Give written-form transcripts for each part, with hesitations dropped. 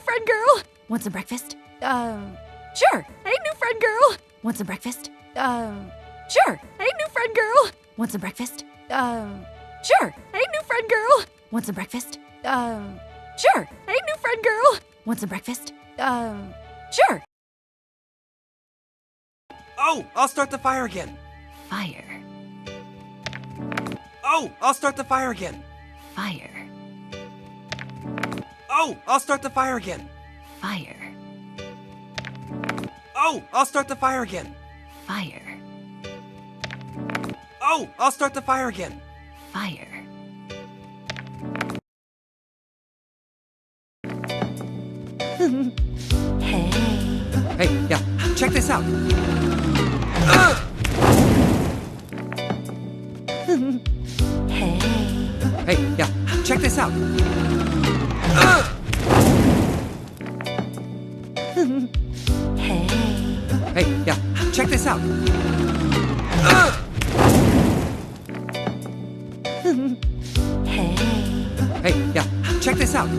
friend girl. Want some breakfast? Sure. Hey, new friend girl. Want some breakfast? Sure. Hey, new friend girl. Want some breakfast? Sure. Hey, new friend girl. Want some breakfast? Sure. Hey, new friend girl. Want some breakfast? Sure. Oh, I'll start the fire again. Fire. Oh, I'll start the fire again. Fire. Oh, I'll start the fire again. Fire. Oh, I'll start the fire again. Fire. Oh, I'll start the fire again. Fire. Hey. Hey, yeah, check this out. Hey. Hey, yeah, check this out. Hey. Hey, yeah, check this out. Hey. Hey, yeah, check this out.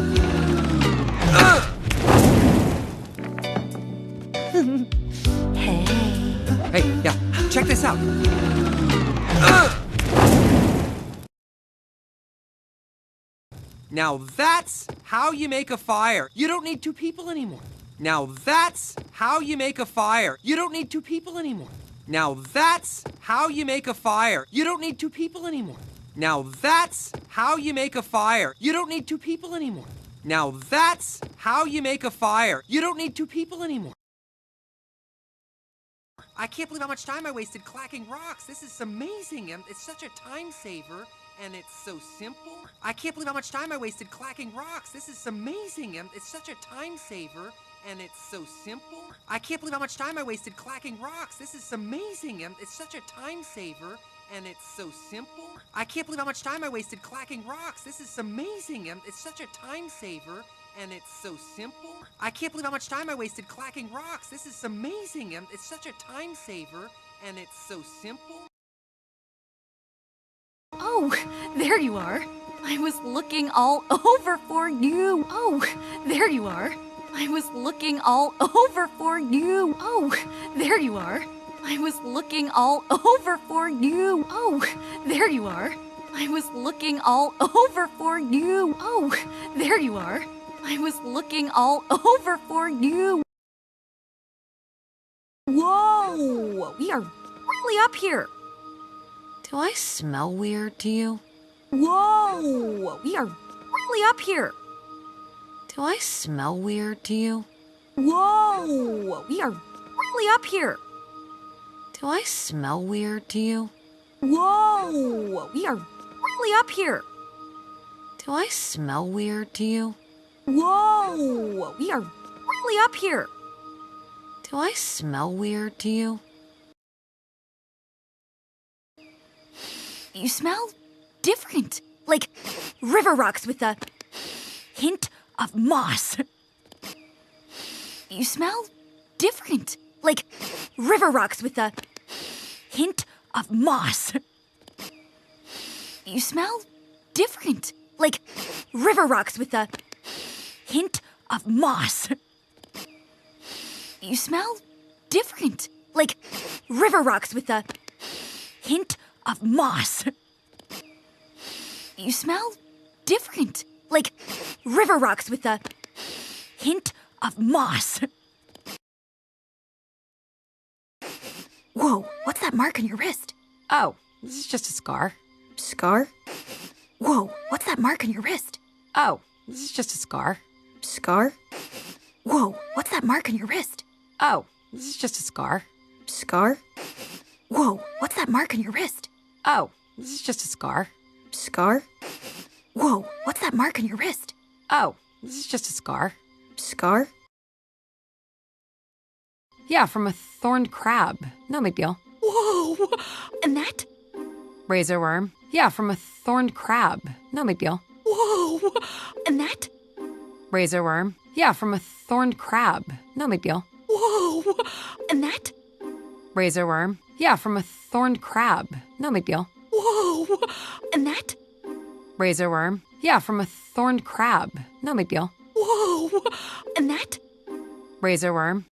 Hey. Hey, yeah, check this out. Now that's how you make a fire. You don't need two people anymore. Now that's how you make a fire. You don't need two people anymore. Now that's how you make a fire. You don't need two people anymore. Now that's how you make a fire. You don't need two people anymore. Now that's how you make a fire. You don't need two people anymore. I can't believe how much time I wasted clacking rocks. This is amazing. It's such a time saver, and it's so simple. I can't believe how much time I wasted clacking rocks. This is amazing. It's such a time saver, and it's so simple. I can't believe how much time I wasted clacking rocks. This is amazing. It's such a time saver, and it's so simple. I can't believe how much time I wasted clacking rocks. This is amazing. It's such a time saver, and it's so simple. I can't believe how much time I wasted clacking rocks. This is amazing. It's such a time saver, and it's so simple. Oh, there you are. I was looking all over for you. Oh, there you are. I was looking all over for you. Oh, there you are. I was looking all over for you. Oh, there you are. I was looking all over for you. Oh, there you are. I was looking all over for you. Whoa! We are really up here. Do I smell weird to you? Whoa! We are really up here. Do I smell weird to you? Whoa! We are really up here. Do I smell weird to you? Whoa! We are really up here. Do I smell weird to you? Whoa! We are really up here. Do I smell weird to you? You smell different, like river rocks with a hint of moss. You smell different, like river rocks with a hint of moss. You smell different, like river rocks with a hint of moss. You smell different, like river rocks with a hint of moss. You smell different, like river rocks with a hint of moss. Whoa, what's that mark on your wrist? Oh, this is just a scar. Scar? Whoa, what's that mark on your wrist? Oh, this is just a scar. Scar? Whoa, what's that mark on your wrist? Oh, this is just a scar. Scar? Whoa, what's that mark on your wrist? Oh, this is just a scar. Scar? Whoa, what's that mark on your wrist? Oh, this is just a scar. Scar? Yeah, from a thorned crab. No big deal. Whoa! And that? Razor worm. Yeah, from a thorned crab. No big deal. Whoa! And that? Razor worm. Yeah, from a thorned crab. No big deal. Whoa! And that? Razor worm. Yeah, from a thorned crab. No big deal. Whoa! And that? Razor worm. Yeah, from a thorned crab. No big deal. Whoa! And that? Razor worm.